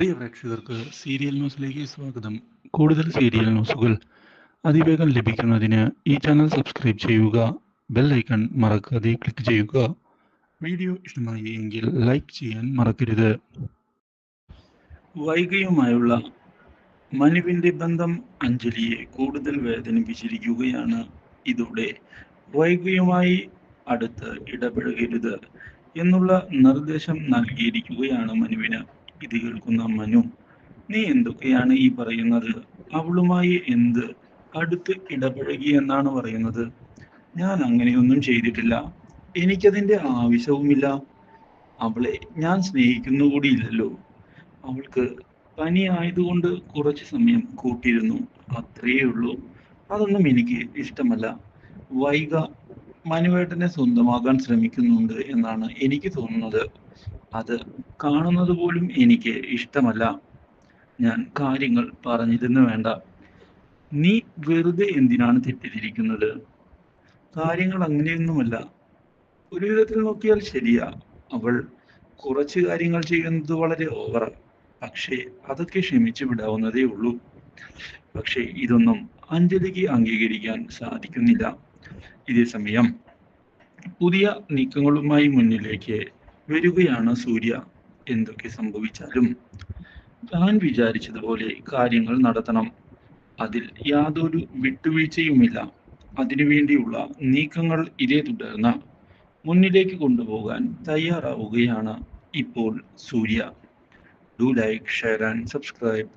പ്രിയ പ്രേക്ഷകർക്ക് സീരിയൽ ന്യൂസിലേക്ക് സ്വാഗതം. കൂടുതൽ സീരിയൽ ന്യൂസുകൾ അതിവേഗം ലഭിക്കുന്നതിന് ഈ ചാനൽ സബ്സ്ക്രൈബ് ചെയ്യുക. ബെൽ ഐക്കൺ മറക്കാതെ ക്ലിക്ക് ചെയ്യുക. വീഡിയോ ഇഷ്ടമായി എങ്കിൽ ലൈക്ക് ചെയ്യാൻ മറക്കരുത്. വൈഗയുമായുള്ള മനുവിന്റെ ബന്ധം അഞ്ജലിയെ കൂടുതൽ വേദനിപ്പിച്ചിരിക്കുകയാണ്. ഇതോടെ വൈഗയുമായി അടുത്ത് ഇടപഴകരുത് എന്നുള്ള നിർദ്ദേശം നൽകിയിരിക്കുകയാണ് മനുവിന്. ഇത് കേൾക്കുന്ന മനു, നീ എന്തൊക്കെയാണ് ഈ പറയുന്നത്? അവളുമായി എന്ത് അടുത്ത് ഇടപഴകി എന്നാണ് പറയുന്നത്? ഞാൻ അങ്ങനെയൊന്നും ചെയ്തിട്ടില്ല. എനിക്കതിന്റെ ആവശ്യവുമില്ല. അവളെ ഞാൻ സ്നേഹിക്കുന്നു കൂടിയില്ലല്ലോ. അവൾക്ക് പനി ആയതുകൊണ്ട് കുറച്ച് സമയം കൂട്ടിയിരുന്നു, അത്രയേ ഉള്ളൂ. അതൊന്നും എനിക്ക് ഇഷ്ടമല്ല. വൈഗ മനുവേട്ടനെ സ്വന്തമാക്കാൻ ശ്രമിക്കുന്നുണ്ട് എന്നാണ് എനിക്ക് തോന്നുന്നത്. അത് കാണുന്നത് പോലും എനിക്ക് ഇഷ്ടമല്ല. ഞാൻ കാര്യങ്ങൾ പറഞ്ഞിരുന്നു വേണ്ട. നീ വെറുതെ എന്തിനാണ് തെറ്റിദ്ധരിക്കുന്നത്? കാര്യങ്ങൾ അങ്ങനെയൊന്നുമല്ല. ഒരു വിധത്തിൽ നോക്കിയാൽ ശരിയാ. അവൾ കുറച്ച് കാര്യങ്ങൾ ചെയ്യുന്നത് വളരെ ഓവർ. പക്ഷേ അതൊക്കെ ക്ഷമിച്ചു വിടാവുന്നതേ ഉള്ളൂ. പക്ഷേ ഇതൊന്നും അഞ്ജലിക്ക് അംഗീകരിക്കാൻ സാധിക്കുന്നില്ല. ഇതേ സമയം പുതിയ നീക്കങ്ങളുമായി മുന്നിലേക്ക് വരികയാണ് സൂര്യ. എന്തൊക്കെ സംഭവിച്ചാലും താൻ വിചാരിച്ചതുപോലെ കാര്യങ്ങൾ നടത്തണം. അതിൽ യാതൊരു വിട്ടുവീഴ്ചയുമില്ല. അതിനുവേണ്ടിയുള്ള നീക്കങ്ങൾ ഇതേ തുടർന്ന് മുന്നിലേക്ക് കൊണ്ടുപോകാൻ തയ്യാറാവുകയാണ് ഇപ്പോൾ Surya. Do like, share and subscribe.